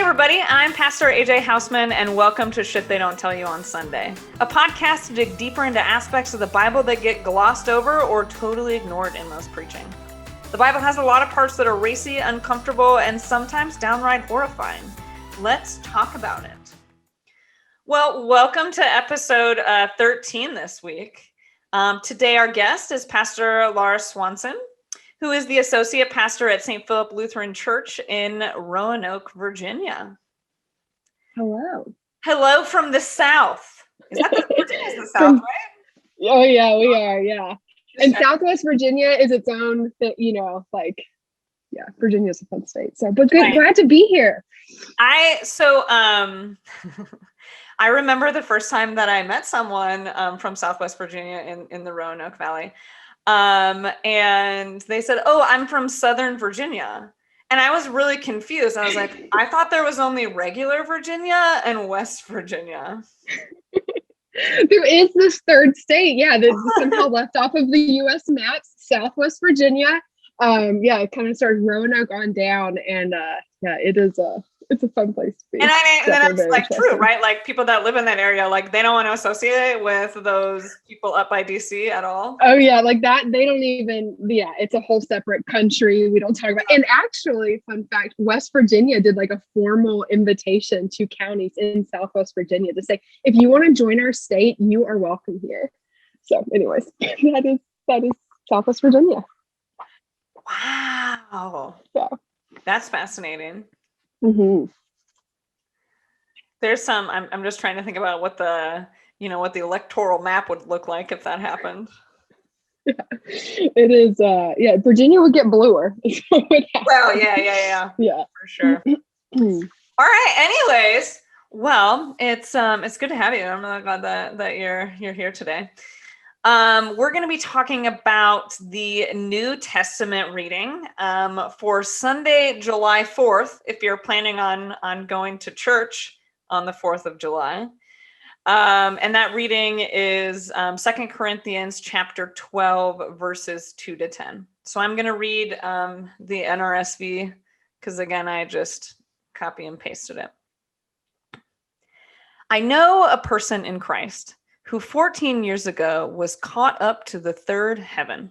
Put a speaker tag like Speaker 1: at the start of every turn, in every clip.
Speaker 1: everybody, I'm Pastor AJ Houseman, and welcome to Shit They Don't Tell You on Sunday, a podcast to dig deeper into aspects of the Bible that get glossed over or totally ignored in most preaching. The Bible has a lot of parts that are racy, uncomfortable, and sometimes downright horrifying. Let's talk about it. Well, welcome to episode 13 this week. Today our guest is Pastor Laura Swanson, who is the associate pastor at St. Philip Lutheran Church in Roanoke, Virginia.
Speaker 2: Hello.
Speaker 1: Hello from the South. Is that Virginia's the South, right?
Speaker 2: Oh yeah, we are, yeah. And Southwest Virginia is its own, Virginia's a fun state. So, but good, glad to be here.
Speaker 1: I remember the first time that I met someone from Southwest Virginia in the Roanoke Valley. And they said, "Oh, I'm from Southern Virginia." And I was really confused. I was like, I thought there was only regular Virginia and West Virginia.
Speaker 2: There is this third state, that somehow left off of the U.S. maps, Southwest Virginia. It kind of started Roanoke on down, and it's a fun place to be.
Speaker 1: And that's like true, right? Like people that live in that area, like they don't want to associate with those people up by DC at all.
Speaker 2: Oh yeah, like that. They don't even, it's a whole separate country. We don't talk about. And actually, fun fact, West Virginia did like a formal invitation to counties in Southwest Virginia to say, if you want to join our state, you are welcome here. So anyways, that is Southwest Virginia.
Speaker 1: Wow.
Speaker 2: Yeah.
Speaker 1: That's fascinating.
Speaker 2: Mm-hmm.
Speaker 1: There's some, I'm just trying to think about what the electoral map would look like if that happened.
Speaker 2: Yeah, it is. Virginia would get bluer.
Speaker 1: Well, yeah, for sure. All right. Anyways, well, it's good to have you. I'm really glad that you're here today. We're going to be talking about the New Testament reading for Sunday, July 4th, if you're planning on going to church on the 4th of July. And that reading is 2 Corinthians chapter 12, verses 2 to 10. So I'm going to read the NRSV because, again, I just copy and pasted it. I know a person in Christ who 14 years ago was caught up to the third heaven.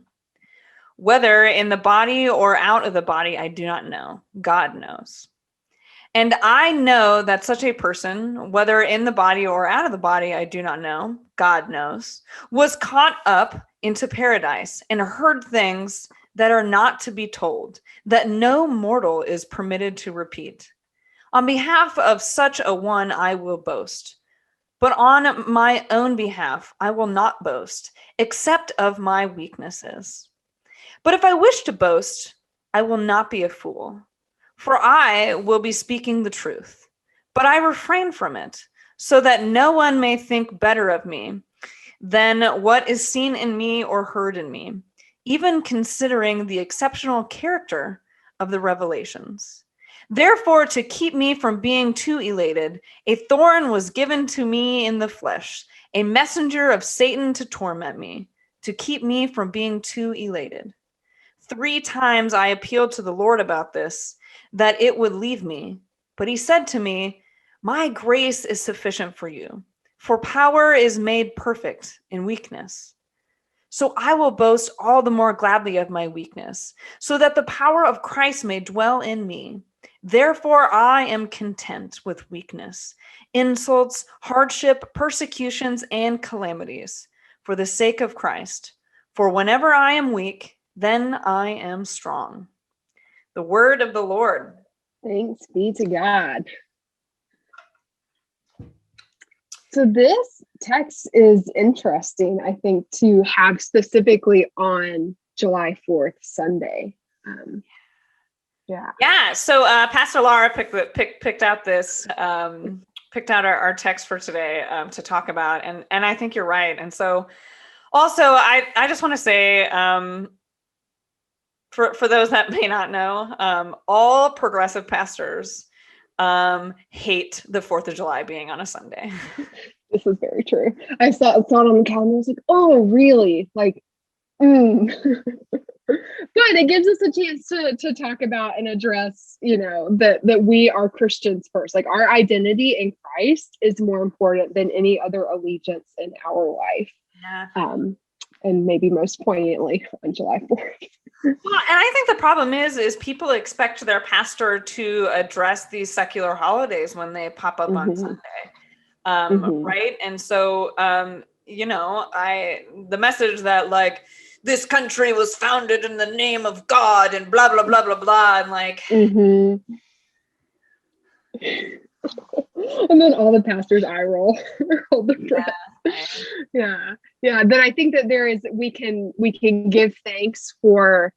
Speaker 1: Whether in the body or out of the body, I do not know. God knows. And I know that such a person, whether in the body or out of the body, I do not know. God knows, was caught up into paradise and heard things that are not to be told, that no mortal is permitted to repeat. On behalf of such a one, I will boast. But on my own behalf, I will not boast, except of my weaknesses. But if I wish to boast, I will not be a fool, for I will be speaking the truth. But I refrain from it, so that no one may think better of me than what is seen in me or heard in me, even considering the exceptional character of the revelations. Therefore, to keep me from being too elated, a thorn was given to me in the flesh, a messenger of Satan to torment me, to keep me from being too elated. 3 times I appealed to the Lord about this, that it would leave me. But he said to me, my grace is sufficient for you, for power is made perfect in weakness. So I will boast all the more gladly of my weakness, so that the power of Christ may dwell in me. Therefore, I am content with weakness, insults, hardship, persecutions, and calamities for the sake of Christ. For whenever I am weak, then I am strong. The word of the Lord.
Speaker 2: Thanks be to God. So this text is interesting, I think, to have specifically on July 4th, Sunday.
Speaker 1: Yeah. So Pastor Laura picked out our text for today to talk about, and I think you're right. And so, also, I just want to say, for those that may not know, all progressive pastors hate the 4th of July being on a Sunday.
Speaker 2: This is very true. I saw it on the calendar. I was like, oh, really? Like, it gives us a chance to talk about and address, that we are Christians first. Like our identity in Christ is more important than any other allegiance in our life.
Speaker 1: Yeah.
Speaker 2: And maybe most poignantly on July 4th.
Speaker 1: Well, and I think the problem is people expect their pastor to address these secular holidays when they pop up on Sunday. Right. And so, the message that like this country was founded in the name of God and blah, blah, blah, blah, blah. And like,
Speaker 2: and then all the pastors eye roll, hold the breath. Yeah. Then I think that we can give thanks for,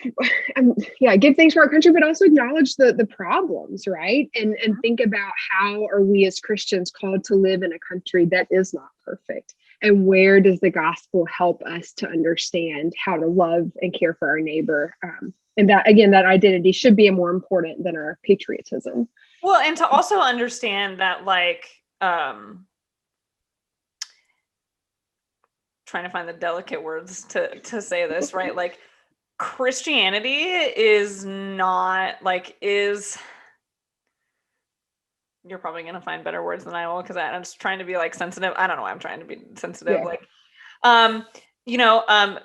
Speaker 2: give thanks for our country, but also acknowledge the problems, right? And think about how are we as Christians called to live in a country that is not perfect, and where does the gospel help us to understand how to love and care for our neighbor, and that again, that identity should be more important than our patriotism.
Speaker 1: Well, and to also understand that, like, trying to find the delicate words to say this, right? Like, Christianity is not like you're probably going to find better words than I will, because I'm just trying to be like sensitive. I don't know why I'm trying to be sensitive. Yeah. Like,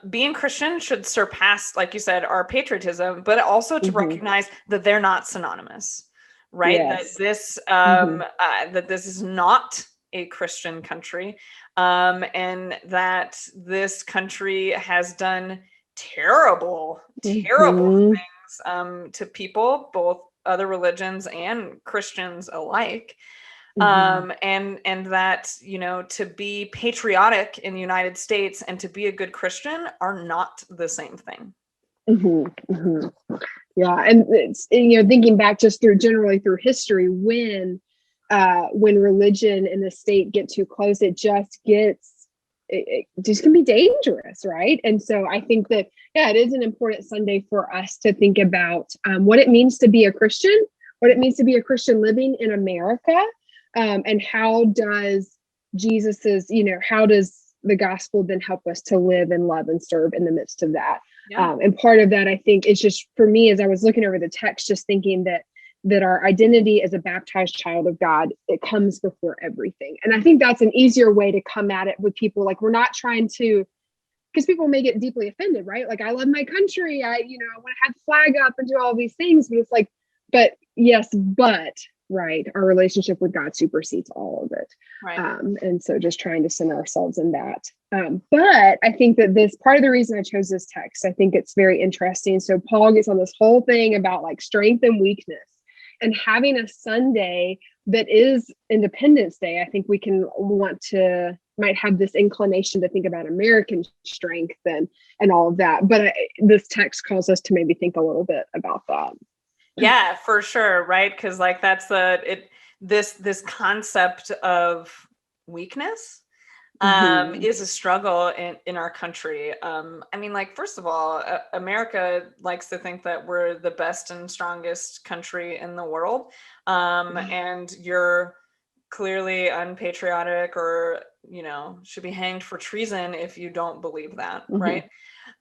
Speaker 1: being Christian should surpass, like you said, our patriotism, but also to recognize that they're not synonymous, right? Yes. That this, that this is not a Christian country, and that this country has done terrible things to people, both other religions and Christians alike. And that, to be patriotic in the United States and to be a good Christian are not the same thing.
Speaker 2: Yeah. And it's, thinking back just generally through history, when religion and the state get too close, it just can be dangerous, right? And so I think that, it is an important Sunday for us to think about what it means to be a Christian, what it means to be a Christian living in America, and how does how does the gospel then help us to live and love and serve in the midst of that? Yeah. And part of that, I think, is just for me, as I was looking over the text, just thinking that our identity as a baptized child of God, it comes before everything. And I think that's an easier way to come at it with people. Like, we're not trying to, because people may get deeply offended, right? Like, I love my country. I want to have the flag up and do all these things, but it's like, but right, our relationship with God supersedes all of it. Right. And so just trying to center ourselves in that. But I think that this part of the reason I chose this text, I think it's very interesting. So Paul gets on this whole thing about like strength and weakness. And having a Sunday that is Independence Day, I think we might have this inclination to think about American strength and all of that. But this text calls us to maybe think a little bit about that.
Speaker 1: Yeah, for sure. Right. Because like that's this concept of weakness is a struggle in our country. I mean, like, first of all, America likes to think that we're the best and strongest country in the world. And you're clearly unpatriotic or, should be hanged for treason if you don't believe that. Right.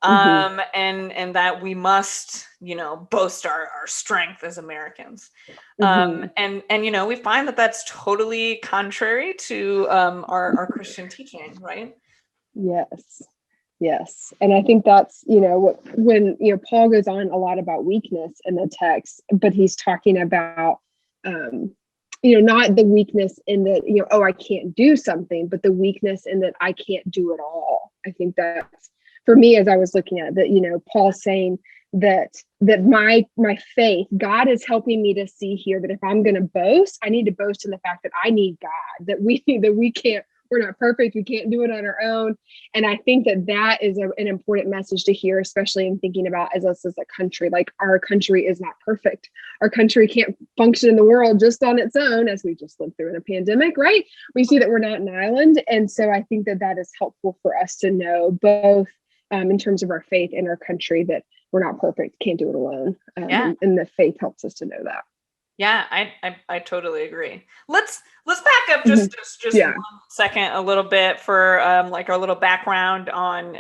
Speaker 1: And that we must, boast our strength as Americans. And we find that that's totally contrary to our Christian teaching, right?
Speaker 2: Yes. And I think that's, when, Paul goes on a lot about weakness in the text, but he's talking about, not the weakness in that, I can't do something, but the weakness in that I can't do it all. I think that's, for me, as I was looking at that, Paul's saying that my faith, God is helping me to see here that if I'm going to boast, I need to boast in the fact that I need God, that we can't, we're not perfect. We can't do it on our own. And I think that is an important message to hear, especially in thinking about us as a country. Like, our country is not perfect. Our country can't function in the world just on its own, as we just lived through in a pandemic, right? We see that we're not an island. And so I think that is helpful for us to know, both in terms of our faith and our country, that we're not perfect, can't do it alone. And the faith helps us to know that.
Speaker 1: Yeah, I totally agree. Let's back up just 1 second, a little bit for like our little background on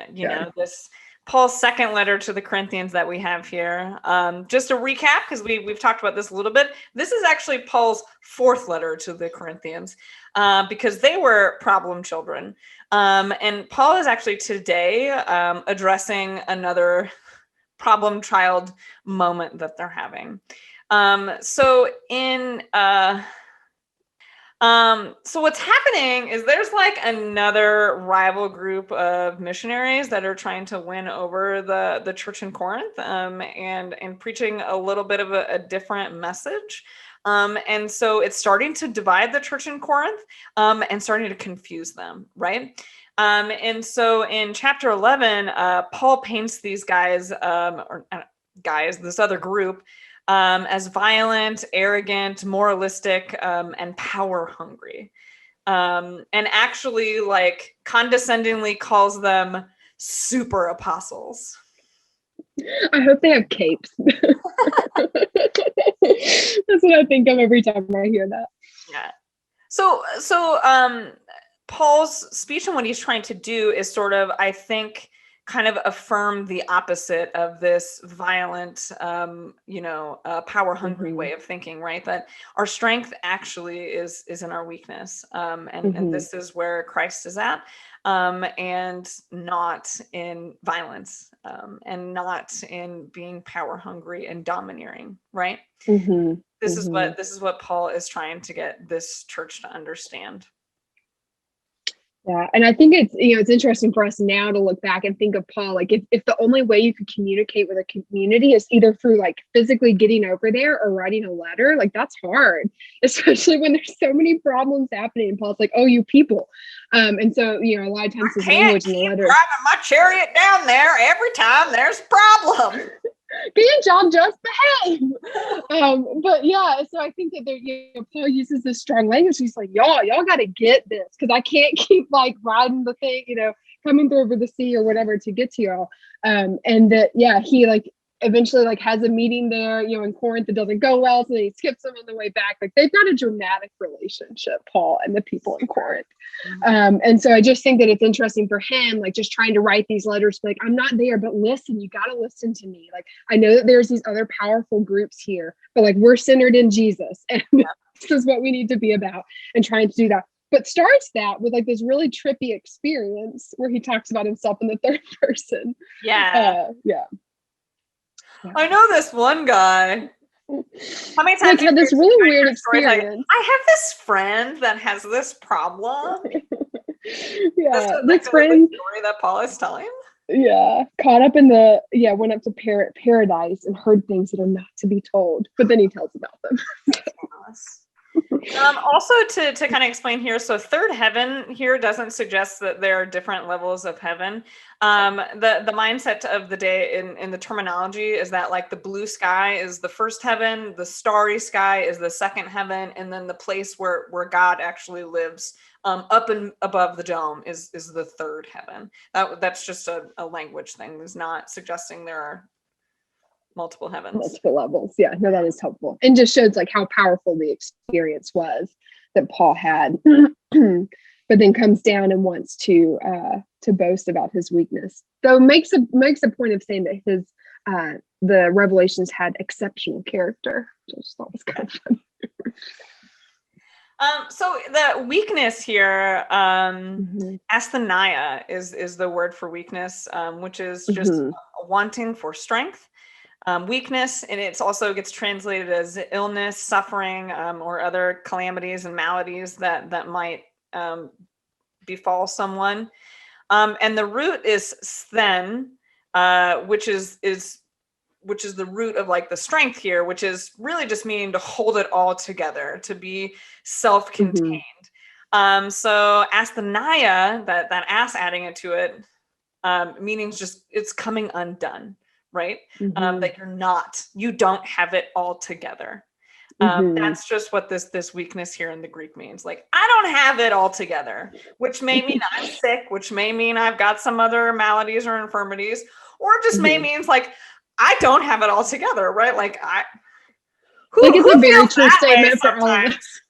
Speaker 1: this Paul's second letter to the Corinthians that we have here. Just a recap, because we've talked about this a little bit. This is actually Paul's fourth letter to the Corinthians, because they were problem children. And Paul is actually today addressing another problem child moment that they're having. So what's happening is there's like another rival group of missionaries that are trying to win over the church in Corinth, and preaching a little bit of a different message. And so it's starting to divide the church in Corinth, and starting to confuse them, right? And so in chapter 11, Paul paints these guys, this other group, as violent, arrogant, moralistic, and power hungry. And actually like condescendingly calls them super apostles.
Speaker 2: I hope they have capes. That's what I think of every time I hear that.
Speaker 1: Yeah. So Paul's speech and what he's trying to do is sort of, I think, kind of affirm the opposite of this violent, power hungry way of thinking, right? That our strength actually is in our weakness. And this is where Christ is at, and not in violence, and not in being power hungry and domineering, right? This is what Paul is trying to get this church to understand.
Speaker 2: Yeah. And I think it's interesting for us now to look back and think of Paul, like if the only way you could communicate with a community is either through like physically getting over there or writing a letter, like that's hard, especially when there's so many problems happening. And Paul's like, oh, you people. And so, a lot of times his language in the letter.
Speaker 1: Driving my chariot down there every time there's a problem.
Speaker 2: Can't y'all just behave? But yeah, so I think that Paul uses this strong language. He's like, y'all got to get this, because I can't keep like riding the thing, coming through over the sea or whatever to get to y'all. And that, he like eventually like has a meeting there, in Corinth that doesn't go well, so he skips them on the way back. Like they've got a dramatic relationship, Paul and the people in Corinth. And so I just think that it's interesting for him, like just trying to write these letters, like, I'm not there, but listen, you got to listen to me. Like, I know that there's these other powerful groups here, but like we're centered in Jesus, and this is what we need to be about, and trying to do that. But starts that with like this really trippy experience where he talks about himself in the third person.
Speaker 1: Yeah. I know this one guy. How many times
Speaker 2: had this really weird experience?
Speaker 1: Like, I have this friend that has this problem.
Speaker 2: This friend
Speaker 1: story that Paul is telling.
Speaker 2: Caught up in went up to paradise and heard things that are not to be told, but then he tells about them.
Speaker 1: Also to kind of explain here, so third heaven here doesn't suggest that there are different levels of heaven. The mindset of the day in the terminology is that like the blue sky is the first heaven, the starry sky is the second heaven, and then the place where God actually lives, up and above the dome is the third heaven. That's just a language thing. It's not suggesting there are multiple heavens,
Speaker 2: multiple levels. No, that is helpful, and just shows like how powerful the experience was that Paul had. But then comes down and wants to boast about his weakness, though makes a point of saying that his the revelations had exceptional character, which I just thought was kind of fun.
Speaker 1: So the weakness here, asthenia is the word for weakness, which is just wanting for strength. Weakness, and it's also gets translated as illness, suffering, or other calamities and maladies that might befall someone. And the root is sthen, which is the root of like the strength here, which is really just meaning to hold it all together, to be self-contained. So asthenia, that ass adding it to it, meaning just it's coming undone. Right? That you don't have it all together. That's just what this weakness here in the Greek means. Like, I don't have it all together, which may mean I'm sick, which may mean I've got some other maladies or infirmities, or it just may means like, I don't have it all together, right? Like
Speaker 2: it's a very true statement for all of us.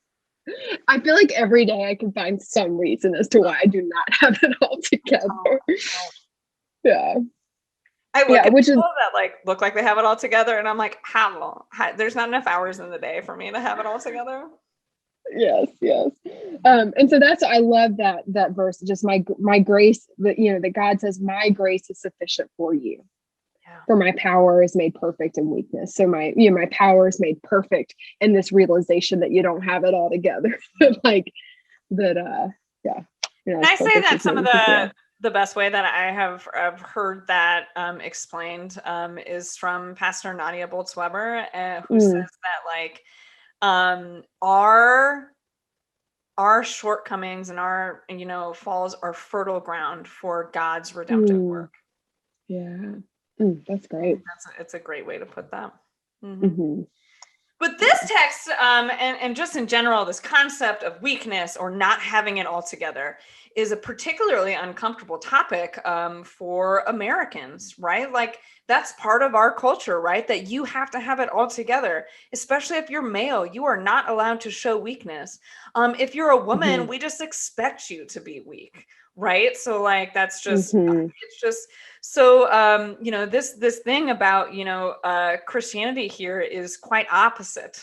Speaker 2: I feel like every day I can find some reason as to why I do not have it all together. Yeah.
Speaker 1: I look
Speaker 2: Yeah,
Speaker 1: at
Speaker 2: which is
Speaker 1: people that like look like they have it all together, and I'm like, how? There's not enough hours in the day for me to have it all together.
Speaker 2: yes, yes. And so that's, I love that verse, just my grace, that, you know, that God says, my grace is sufficient for you.
Speaker 1: Yeah.
Speaker 2: For my power is made perfect in weakness. So my, you know, my power is made perfect in this realization that you don't have it all together. Like that, yeah. You know,
Speaker 1: And I
Speaker 2: it's
Speaker 1: say
Speaker 2: perfect.
Speaker 1: that
Speaker 2: It's
Speaker 1: some of
Speaker 2: made perfect.
Speaker 1: the best way that I have I've heard that explained is from Pastor Nadia Boltz-Weber, who says
Speaker 2: Mm,
Speaker 1: that like our shortcomings and our, you know, falls are fertile ground for God's redemptive
Speaker 2: mm,
Speaker 1: work.
Speaker 2: yeah. That's
Speaker 1: I think
Speaker 2: great.
Speaker 1: it's a great way to put that. Mm-hmm.
Speaker 2: Mm-hmm.
Speaker 1: But this text, and just in general, this concept of weakness or not having it all together is a particularly uncomfortable topic for Americans, right? Like that's part of our culture, right? That you have to have it all together, especially if you're male. You are not allowed to show weakness. If you're a woman,
Speaker 2: Mm-hmm.
Speaker 1: we just expect you to be weak, right? So like that's just
Speaker 2: Mm-hmm.
Speaker 1: it's just so you know, this thing about, you know, Christianity here is quite opposite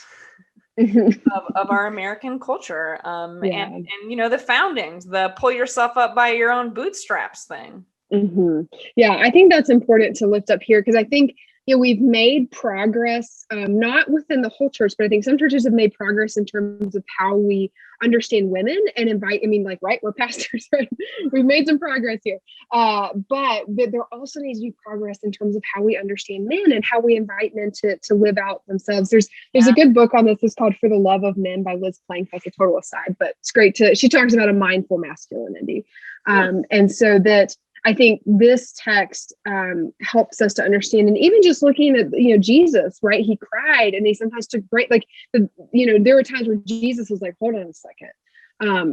Speaker 1: of our American culture,
Speaker 2: Yeah.
Speaker 1: and you know, the foundings, the pull yourself up by your own bootstraps thing.
Speaker 2: Mm-hmm. Yeah, I think that's important to lift up here, because I think, you know, we've made progress, not within the whole church, but I think some churches have made progress in terms of how we understand women and invite. I mean, like, right, we're pastors, right? We've made some progress here, but there also needs to be progress in terms of how we understand men and how we invite men to live out themselves. There's a good book on this. It's called "For the Love of Men" by Liz Plank. That's a total aside, but it's great to. She talks about a mindful masculinity, and so that. I think this text helps us to understand, and even just looking at, you know, Jesus, right? He cried, and he sometimes took break. Like, you know, there were times where Jesus was like, "Hold on a second,"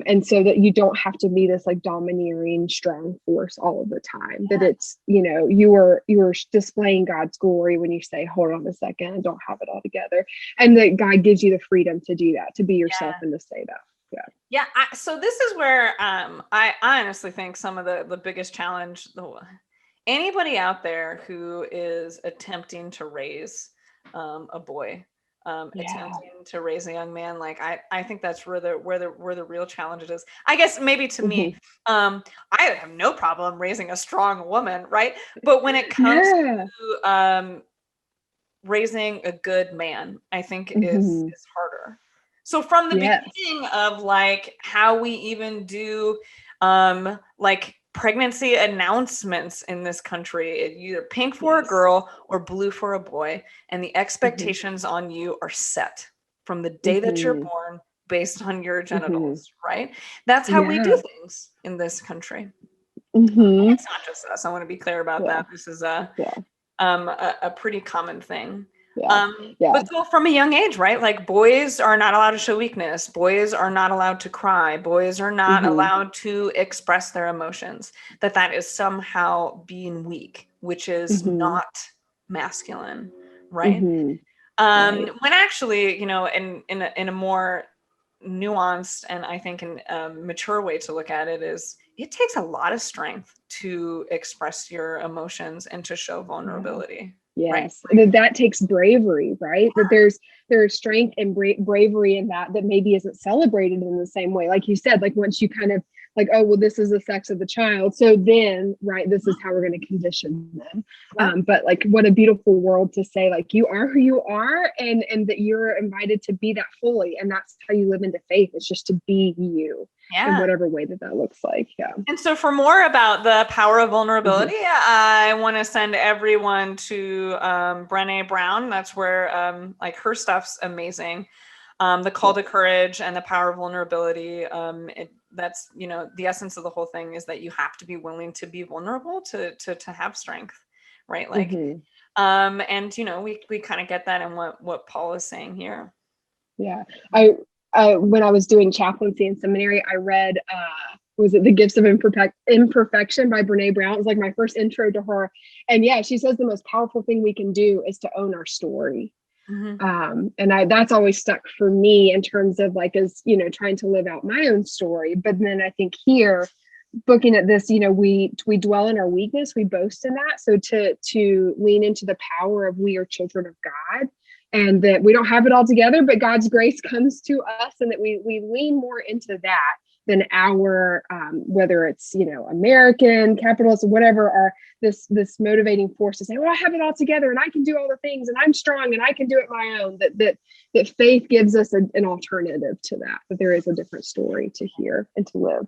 Speaker 2: and so that you don't have to be this like domineering, strong force all of the time. That it's, you know, you are displaying God's glory when you say, "Hold on a second, I don't have it all together," and that God gives you the freedom to do that, to be yourself, and to say that. Yeah.
Speaker 1: Yeah, so this is where I honestly think some of the biggest challenge, anybody out there who is attempting to raise a boy, attempting to raise a young man, like I think that's where the real challenge is. I guess maybe to me, I have no problem raising a strong woman, right? But when it comes to raising a good man, I think is harder. So from the beginning of like how we even do like pregnancy announcements in this country, either pink for a girl or blue for a boy, and the expectations on you are set from the day that you're born based on your genitals, right? That's how we do things in this country. It's not just us. I want to be clear about that. This is a pretty common thing. But so from a young age, right? Like boys are not allowed to show weakness. Boys are not allowed to cry. Boys are not allowed to express their emotions. That is somehow being weak, which is not masculine, right? When actually, you know, in a more nuanced and I think in a mature way to look at it is it takes a lot of strength to express your emotions and to show vulnerability.
Speaker 2: Yes,
Speaker 1: right?
Speaker 2: that takes bravery, right? That there's strength and bravery in that maybe isn't celebrated in the same way. Like you said, like once you kind of like, oh, well, this is the sex of the child, so then, right, this is how we're going to condition them. But like, what a beautiful world to say, like, you are who you are, and that you're invited to be that fully, and that's how you live into faith. It's just to be you in whatever way that looks like. Yeah.
Speaker 1: And so for more about the power of vulnerability, I want to send everyone to Brené Brown. That's where like her stuff's amazing. The Call to Courage and the Power of Vulnerability. That's, you know, the essence of the whole thing is that you have to be willing to be vulnerable to have strength, right? Like, and you know, we kind of get that in what Paul is saying here.
Speaker 2: Yeah, when I was doing chaplaincy in seminary, I read was it The Gifts of Imperfection by Brené Brown. It was like my first intro to her, and yeah, she says the most powerful thing we can do is to own our story. And that's always stuck for me in terms of like, as you know, trying to live out my own story. But then I think here, looking at this, we dwell in our weakness, we boast in that. So to lean into the power of we are children of God, and that we don't have it all together, but God's grace comes to us, and that we lean more into that than our whether it's American capitalism, whatever, are this motivating force to say, well, I have it all together and I can do all the things and I'm strong and I can do it my own. That faith gives us an alternative to that there is a different story to hear and to live.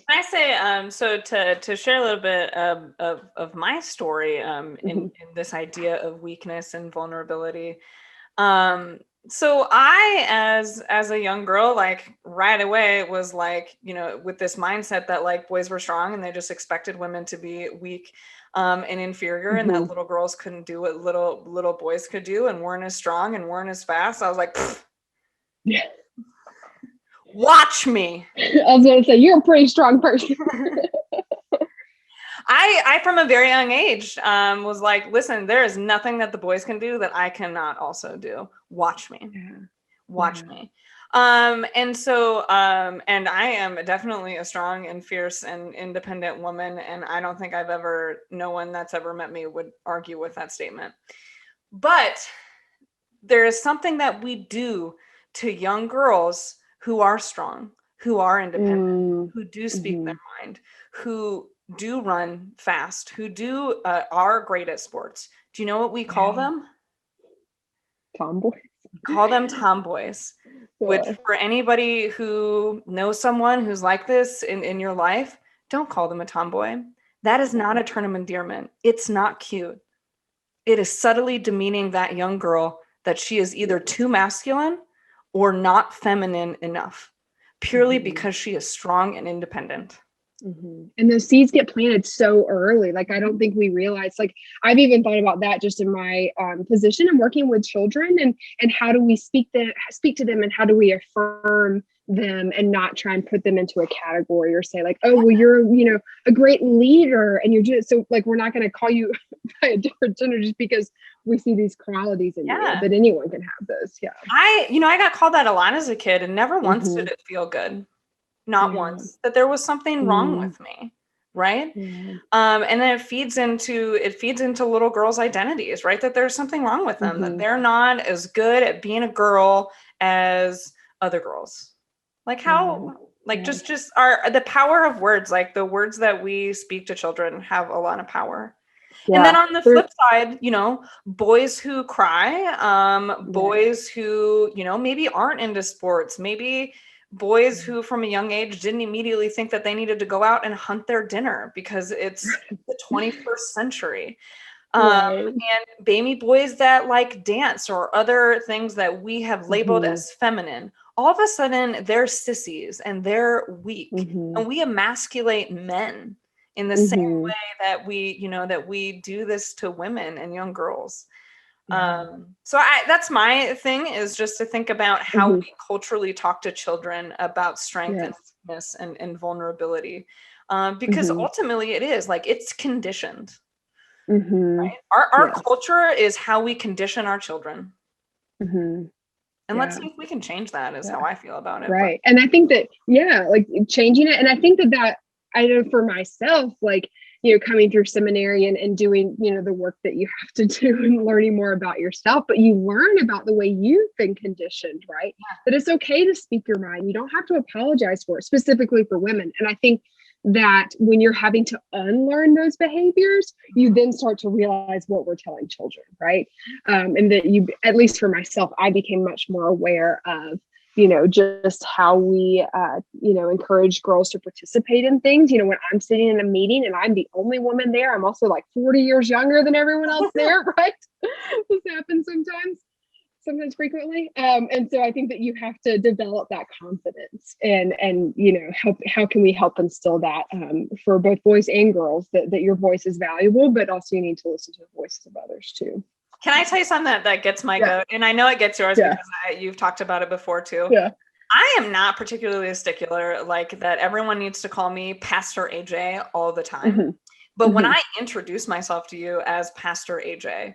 Speaker 1: I say, so to share a little bit of my story in this idea of weakness and vulnerability. So I, as a young girl, like right away was like, with this mindset that like boys were strong and they just expected women to be weak and inferior, and that little girls couldn't do what little boys could do and weren't as strong and weren't as fast. I was like,
Speaker 2: yeah.
Speaker 1: Watch me.
Speaker 2: I was going to say, you're a pretty strong person.
Speaker 1: I from a very young age was like, listen, there is nothing that the boys can do that I cannot also do. Watch me. Watch me. And so and I am definitely a strong and fierce and independent woman, and I don't think no one that's ever met me would argue with that statement. But there is something that we do to young girls who are strong, who are independent, who do speak their mind, who do run fast, who are great at sports. Do you know what we call them?
Speaker 2: Tomboys.
Speaker 1: Call them tomboys. Which, for anybody who knows someone who's like this in your life, don't call them a tomboy. That is not a term of endearment. It's not cute. It is subtly demeaning that young girl that she is either too masculine or not feminine enough, purely because she is strong and independent.
Speaker 2: And those seeds get planted so early. Like, I don't think we realize, like, I've even thought about that just in my position and working with children, and how do we speak to them, and how do we affirm them and not try and put them into a category or say like, oh, well, you're, a great leader and you're just, so like, we're not going to call you by a different gender just because we see these qualities in you, but anyone can have those. Yeah. I
Speaker 1: got called that a lot as a kid, and never once did it feel good. Not once, that there was something wrong with me. Right. And then it feeds into little girls' identities, right? That there's something wrong with them, that they're not as good at being a girl as other girls. Like how, just the power of words, like the words that we speak to children have a lot of power. And then on the flip side, boys who cry, boys who, maybe aren't into sports, maybe boys who from a young age didn't immediately think that they needed to go out and hunt their dinner because it's the 21st century. And baby boys that like dance or other things that we have labeled as feminine. All of a sudden they're sissies and they're weak, and we emasculate men in the same way that we do this to women and young girls. So that's my thing, is just to think about how we culturally talk to children about strength and weakness and vulnerability, because ultimately it is like, it's conditioned. Right? Our culture is how we condition our children. And let's see if we can change that, is how I feel about it.
Speaker 2: Right. And I think that, like changing it. And I think that I know for myself, like, coming through seminary and doing, the work that you have to do and learning more about yourself, but you learn about the way you've been conditioned, right? That it's okay to speak your mind. You don't have to apologize for it, specifically for women. And I think that when you're having to unlearn those behaviors, you then start to realize what we're telling children, right? And that at least for myself, I became much more aware of, just how we, encourage girls to participate in things. When I'm sitting in a meeting and I'm the only woman there, I'm also like 40 years younger than everyone else there, right? This happens sometimes frequently. And so I think that you have to develop that confidence and how can we help instill that for both boys and girls, that your voice is valuable, but also you need to listen to the voices of others too.
Speaker 1: Can I tell you something that gets my goat? And I know it gets yours because you've talked about it before too. I am not particularly a stickler like that. Everyone needs to call me Pastor AJ all the time. But when I introduce myself to you as Pastor AJ,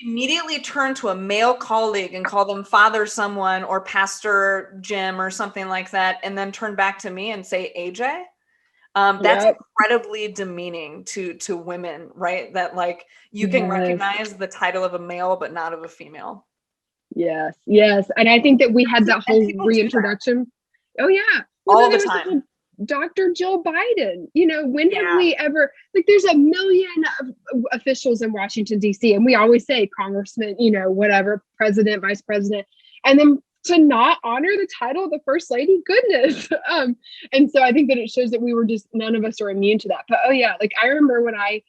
Speaker 1: immediately turn to a male colleague and call them Father someone or Pastor Jim or something like that, and then turn back to me and say AJ. That's
Speaker 2: Yep.
Speaker 1: incredibly demeaning to women, right? That like you can
Speaker 2: Yes.
Speaker 1: recognize the title of a male but not of a female.
Speaker 2: Yes. Yes. And I think that we had that
Speaker 1: And
Speaker 2: whole
Speaker 1: people do that
Speaker 2: reintroduction. Oh yeah. Well,
Speaker 1: all
Speaker 2: then
Speaker 1: the
Speaker 2: there was the
Speaker 1: time.
Speaker 2: whole Dr. Jill Biden. When have
Speaker 1: Yeah.
Speaker 2: we ever, like, there's a million officials in Washington, D.C., and we always say congressman, whatever, president, vice president. And then to not honor the title of the first lady, goodness. And so I think that it shows that we were just, none of us are immune to that. But oh yeah, like I remember when I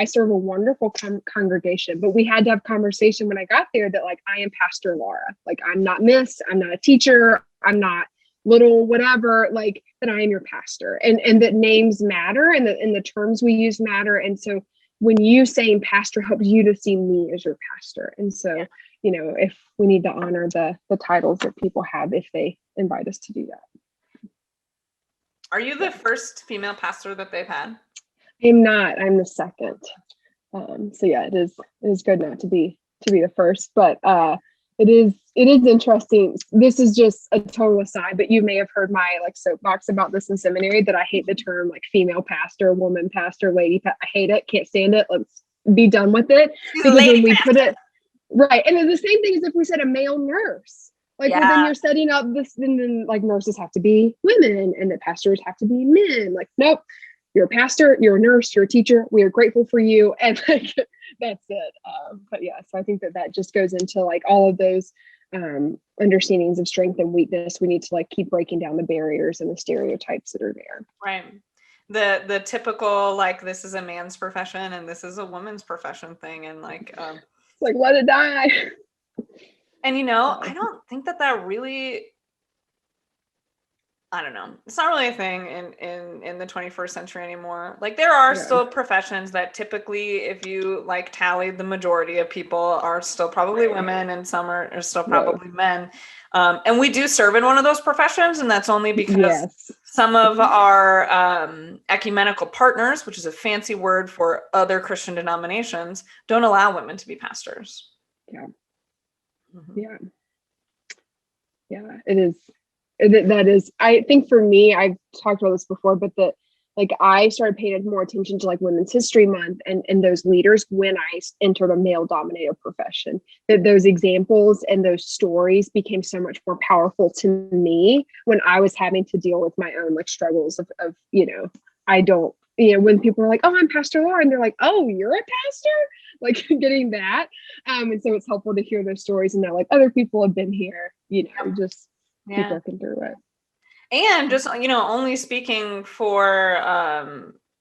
Speaker 2: serve a wonderful congregation, but we had to have conversation when I got there that like, I am Pastor Laura. Like I'm not Miss, I'm not a teacher, I'm not little whatever, like that I am your pastor, and that names matter, and the terms we use matter. And so when you saying pastor helps you to see me as your pastor. And so, if we need to honor the titles that people have if they invite us to do that.
Speaker 1: Are you the first female pastor that they've had?
Speaker 2: I'm not. I'm the second. So yeah, it is good not to be the first, but it is interesting. This is just a total aside, but you may have heard my like soapbox about this in seminary, that I hate the term like female pastor, woman pastor, lady. I hate it. Can't stand it. Let's be done with it. Because when we put it right, and then the same thing as if we said a male nurse. Like, well, then you're setting up this, and then like nurses have to be women, and the pastors have to be men. Like, nope. You're a pastor, you're a nurse, you're a teacher. We are grateful for you. And like, that's it. But yeah, so I think that just goes into like all of those understandings of strength and weakness. We need to like keep breaking down the barriers and the stereotypes that are there.
Speaker 1: Right. The typical, like, this is a man's profession and this is a woman's profession thing. And like,
Speaker 2: like, let it die.
Speaker 1: And I don't think that really, I don't know. It's not really a thing in the 21st century anymore. Like there are still professions that typically, if you like tally, the majority of people are still probably women, and some are still probably men. And we do serve in one of those professions, and that's only because some of our ecumenical partners, which is a fancy word for other Christian denominations, don't allow women to be pastors.
Speaker 2: Yeah. Mm-hmm. Yeah, it is. That is, I think for me, I've talked about this before, but that like I started paying more attention to like Women's History Month and those leaders when I entered a male dominated profession, that those examples and those stories became so much more powerful to me when I was having to deal with my own like struggles of I don't, when people are like, oh, I'm Pastor Laura, and they're like, oh, you're a pastor, like getting that. And so it's helpful to hear those stories and that like other people have been here, just keep working through it.
Speaker 1: And just, only speaking for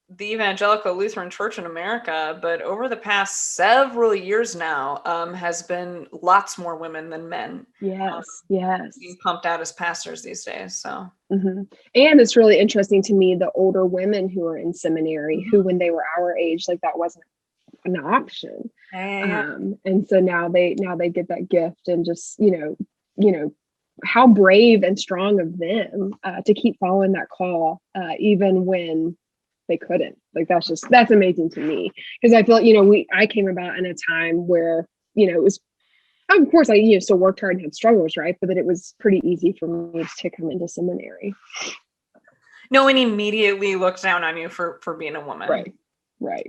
Speaker 1: the Evangelical Lutheran Church in America, but over the past several years now, has been lots more women than men.
Speaker 2: Yes.
Speaker 1: Being pumped out as pastors these days. So.
Speaker 2: Mm-hmm. And it's really interesting to me, the older women who are in seminary, who when they were our age, like that wasn't an option. And so now they get that gift, and just, how brave and strong of them to keep following that call, even when they couldn't. Like that's amazing to me, because I feel I came about in a time where it was, of course I still worked hard and had struggles, right, but that it was pretty easy for me to come into seminary.
Speaker 1: No one immediately looked down on you for being a woman.
Speaker 2: Right.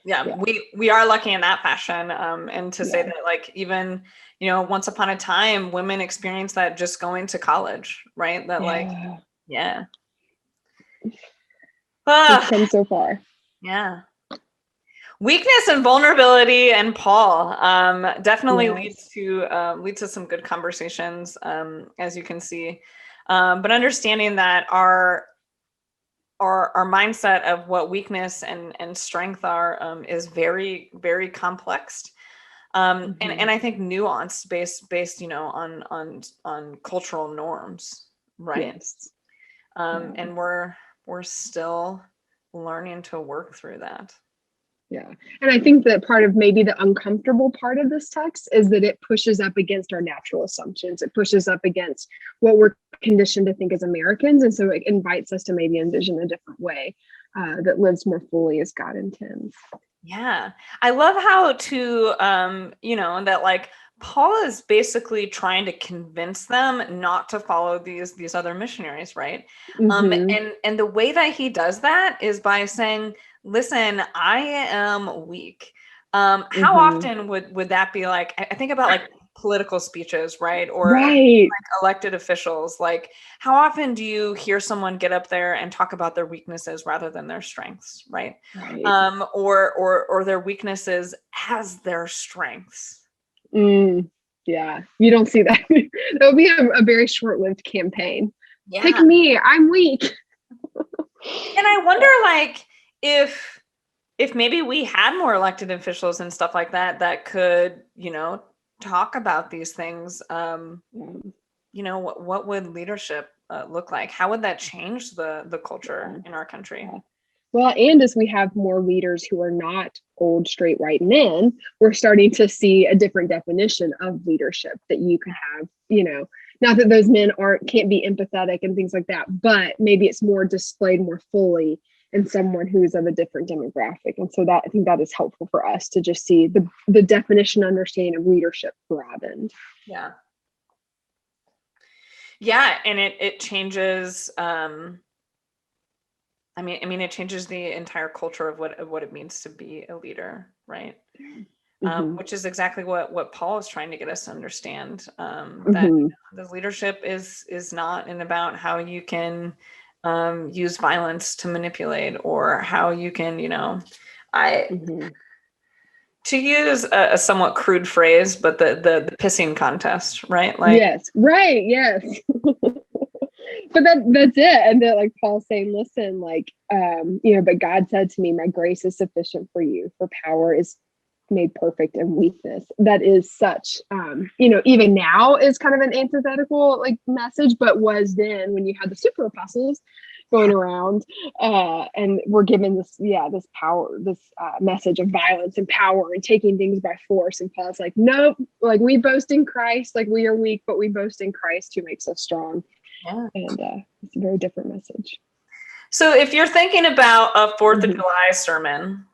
Speaker 1: Yeah. We are lucky in that fashion. And to say that, like, even, once upon a time, women experienced that just going to college, right? That
Speaker 2: It's come so far.
Speaker 1: Yeah. Weakness and vulnerability and Paul definitely leads to some good conversations, as you can see. But understanding that our mindset of what weakness and strength are is very, very complex, and I think nuanced, based on cultural norms, right?
Speaker 2: Yes.
Speaker 1: And we're still learning to work through that.
Speaker 2: Yeah. And I think that part of maybe the uncomfortable part of this text is that it pushes up against our natural assumptions. It pushes up against what we're conditioned to think as Americans. And so it invites us to maybe envision a different way that lives more fully as God intends.
Speaker 1: Yeah. I love how that like Paul is basically trying to convince them not to follow these other missionaries, right?
Speaker 2: Mm-hmm.
Speaker 1: And the way that he does that is by saying, "Listen, I am weak." How
Speaker 2: Mm-hmm.
Speaker 1: often would that be? Like, I think about like political speeches, right? Or
Speaker 2: Right.
Speaker 1: elected officials. Like, how often do you hear someone get up there and talk about their weaknesses rather than their strengths, right?
Speaker 2: Right.
Speaker 1: Or their weaknesses as their strengths.
Speaker 2: Mm. Yeah. You don't see that. That would be a very short-lived campaign. Pick
Speaker 1: Yeah.
Speaker 2: me. I'm weak.
Speaker 1: And I wonder, like, if maybe we had more elected officials and stuff like that that could, talk about these things. What would leadership look like? How would that change the culture in our country?
Speaker 2: Yeah. Well, and as we have more leaders who are not old straight white men, we're starting to see a different definition of leadership that you could have, not that those men can't be empathetic and things like that, but maybe it's more displayed more fully in someone who's of a different demographic. And so that I think that is helpful for us to just see the definition, understanding of leadership broadened.
Speaker 1: Yeah. Yeah, and it changes. It changes the entire culture of what it means to be a leader, right?
Speaker 2: Mm-hmm.
Speaker 1: Which is exactly what Paul is trying to get us to understand. That
Speaker 2: Mm-hmm.
Speaker 1: the leadership is not about how you can use violence to manipulate, or how you can,
Speaker 2: Mm-hmm.
Speaker 1: to use a somewhat crude phrase, but the pissing contest, right? Like,
Speaker 2: Yes, right, yes. But that's it. And that, like Paul saying, listen, like but God said to me, my grace is sufficient for you, for power is made perfect in weakness. That is such even now is kind of an antithetical like message, but was then when you had the super apostles going around and we're given this power, this message of violence and power and taking things by force. And Paul's like, nope, like we boast in Christ, like we are weak, but we boast in Christ who makes us strong.
Speaker 1: yeah.
Speaker 2: And it's a very different message.
Speaker 1: So if you're thinking about a 4th of
Speaker 2: Mm-hmm.
Speaker 1: July sermon,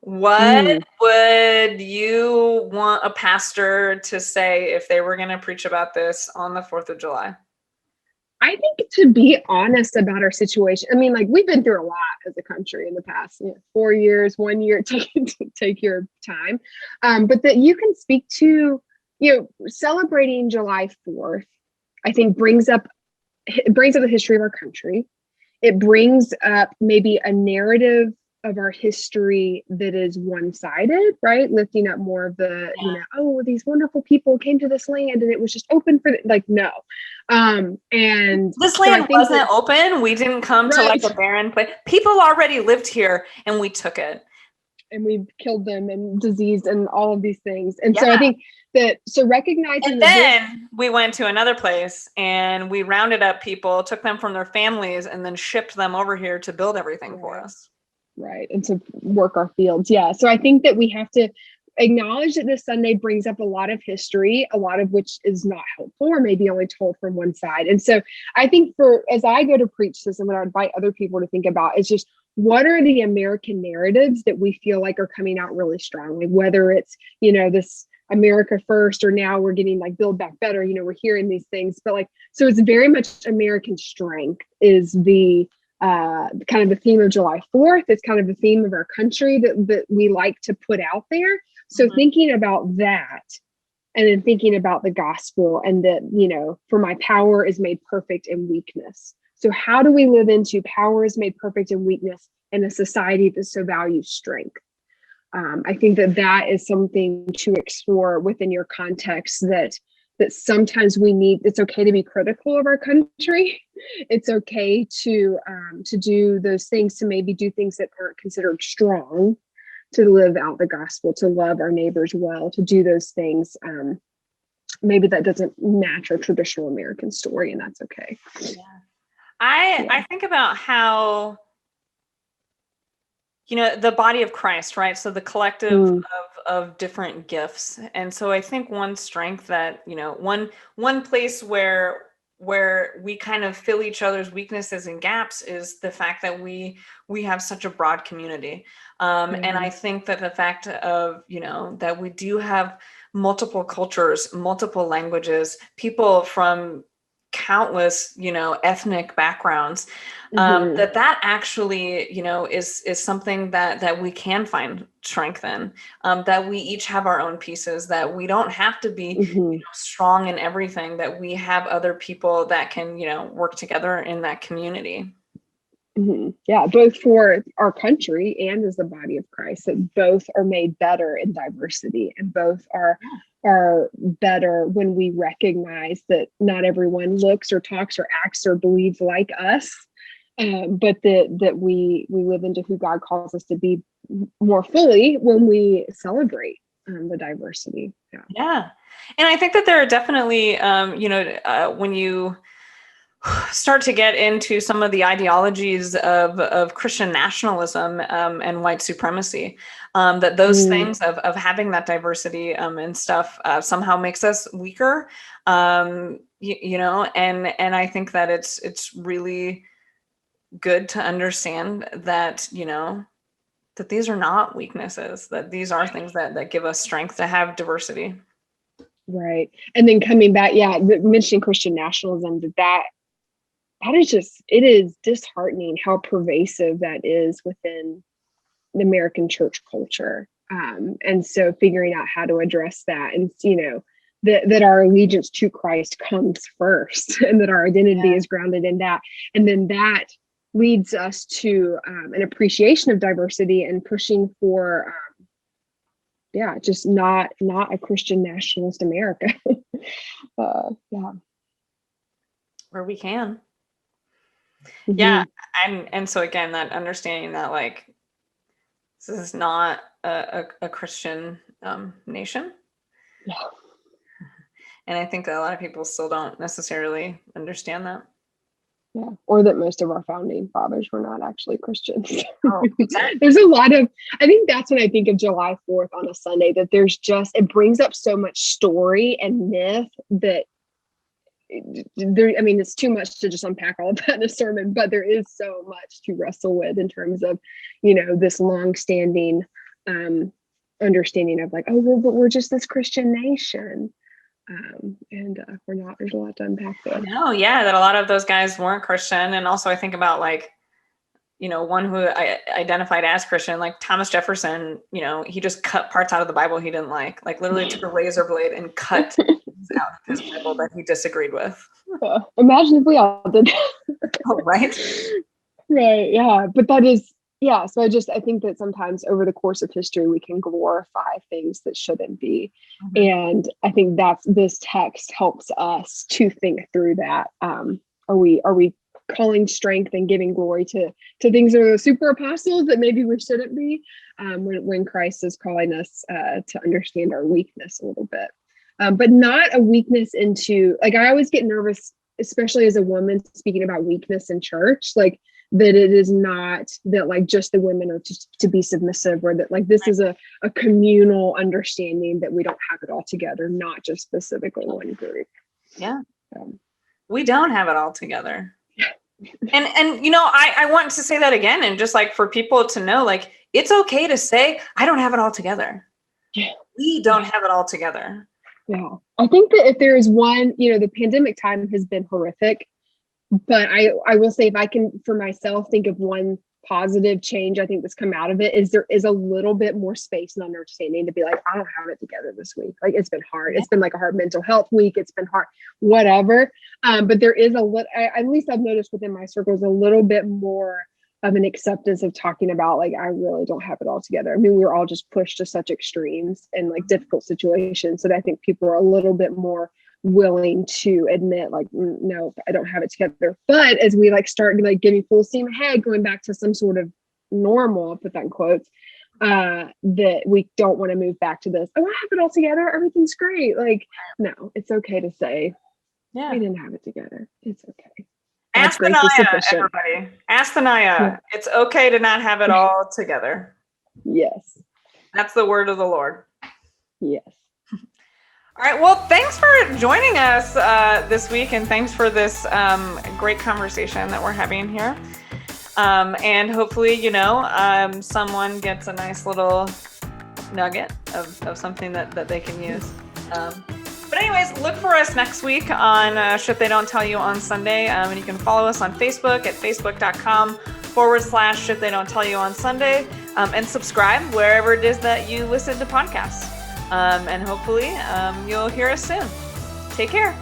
Speaker 1: what
Speaker 2: Mm.
Speaker 1: would you want a pastor to say if they were going to preach about this on the 4th of July?
Speaker 2: I think to be honest about our situation. I mean, like we've been through a lot as a country in the past 4 years, 1 year. Take your time, but that you can speak to. Celebrating July 4th, I think brings up the history of our country. It brings up maybe a narrative of our history that is one-sided, right? Lifting up more of the, these wonderful people came to this land and it was just open for no. And
Speaker 1: this
Speaker 2: so I
Speaker 1: land
Speaker 2: think
Speaker 1: wasn't open. We didn't come to like a barren place. People already lived here and we took it.
Speaker 2: And we killed them and diseased and all of these things. And so I think recognizing
Speaker 1: and then we went to another place and we rounded up people, took them from their families, and then shipped them over here to build everything for us.
Speaker 2: Right. And to work our fields. Yeah. So I think that we have to acknowledge that this Sunday brings up a lot of history, a lot of which is not helpful or maybe only told from one side. And so I think as I go to preach this and what I invite other people to think about is just what are the American narratives that we feel like are coming out really strongly, whether it's, this America first, or now we're getting like Build Back Better, we're hearing these things, but so it's very much American strength is the kind of the theme of July 4th. It's kind of the theme of our country that we like to put out there. So thinking about that and then thinking about the gospel and that, for my power is made perfect in weakness. So how do we live into power is made perfect in weakness in a society that so values strength? I think that is something to explore within your context that sometimes it's okay to be critical of our country. It's okay to do those things, to maybe do things that aren't considered strong, to live out the gospel, to love our neighbors well, to do those things. Maybe that doesn't match our traditional American story, and that's okay.
Speaker 1: Yeah. I think about how, the body of Christ, right? So the collective of different gifts. And so I think one strength that, one place where we kind of fill each other's weaknesses and gaps is the fact that we have such a broad community. And I think that the fact of, that we do have multiple cultures, multiple languages, people from countless, ethnic backgrounds, that actually, is something that we can find strength in, that we each have our own pieces, that we don't have to be strong in everything, that we have other people that can, work together in that community.
Speaker 2: Yeah, both for our country and as the body of Christ, that both are made better in diversity, and both are better when we recognize that not everyone looks or talks or acts or believes like us, but that we live into who God calls us to be more fully when we celebrate the diversity.
Speaker 1: Yeah. And I think that there are definitely, when you start to get into some of the ideologies of Christian nationalism and white supremacy, that those things of having that diversity and stuff somehow makes us weaker, and I think that it's really good to understand that, that these are not weaknesses, that these are things that give us strength to have diversity.
Speaker 2: Right. And then coming back, mentioning Christian nationalism, that is just, it is disheartening how pervasive that is within the American church culture. And so figuring out how to address that, and, that our allegiance to Christ comes first, and that our identity is grounded in that. And then that leads us to an appreciation of diversity and pushing for, just not a Christian nationalist America.
Speaker 1: Where we can. Yeah. And so again, that understanding that like, this is not a Christian nation.
Speaker 2: Yeah.
Speaker 1: And I think that a lot of people still don't necessarily understand that.
Speaker 2: Yeah. Or that most of our founding fathers were not actually Christians.
Speaker 1: Oh, exactly.
Speaker 2: There's a lot of, I think that's when I think of July 4th on a Sunday, that there's just, it brings up so much story and myth that it's too much to just unpack all of that in a sermon, but there is so much to wrestle with in terms of, this long-standing understanding of like, oh, well, but we're just this Christian nation. And we're not, there's a lot to unpack there.
Speaker 1: No, that a lot of those guys weren't Christian. And also I think about like, one who I identified as Christian, like Thomas Jefferson, he just cut parts out of the Bible he didn't like literally took a razor blade and cut out of his Bible that he disagreed with.
Speaker 2: Imagine if we all did that.
Speaker 1: Oh, right.
Speaker 2: Right. Yeah. But that is, so I think that sometimes over the course of history, we can glorify things that shouldn't be. And I think this text helps us to think through that. Are we calling strength and giving glory to things that are super apostles that maybe we shouldn't be, when Christ is calling us to understand our weakness a little bit, but not a weakness into, like, I always get nervous, especially as a woman, speaking about weakness in church, like that it is not that like just the women are just to be submissive, or that like this is a communal understanding that we don't have it all together, not just specifically one group.
Speaker 1: We don't have it all together. And I want to say that again, and just like for people to know, like, it's okay to say, I don't have it all together. We don't have it all together.
Speaker 2: I think that if there is one, the pandemic time has been horrific, but I will say, if I can for myself think of one positive change I think that's come out of it, is there is a little bit more space and understanding to be like, I don't have it together this week. Like, it's been hard. It's been like a hard mental health week. It's been hard, whatever. But there is at least I've noticed within my circles, a little bit more of an acceptance of talking about like, I really don't have it all together. I mean, we were all just pushed to such extremes and like difficult situations that I think people are a little bit more willing to admit like, no, I don't have it together. But as we like start like giving full steam ahead, going back to some sort of normal, I'll put that in quotes, that we don't want to move back to this, oh, I have it all together, everything's great. Like, no, it's okay to say, we didn't have it together. It's okay.
Speaker 1: Ask the Naya, everybody. Ask the Naya. It's okay to not have it all together.
Speaker 2: Yes.
Speaker 1: That's the word of the Lord.
Speaker 2: Yes.
Speaker 1: All right. Well, thanks for joining us this week, and thanks for this great conversation that we're having here. And hopefully, someone gets a nice little nugget of something that they can use. But anyways, look for us next week on Shit They Don't Tell You on Sunday. And you can follow us on Facebook at facebook.com/Shit They Don't Tell You on Sunday. And subscribe wherever it is that you listen to podcasts. And hopefully you'll hear us soon. Take care.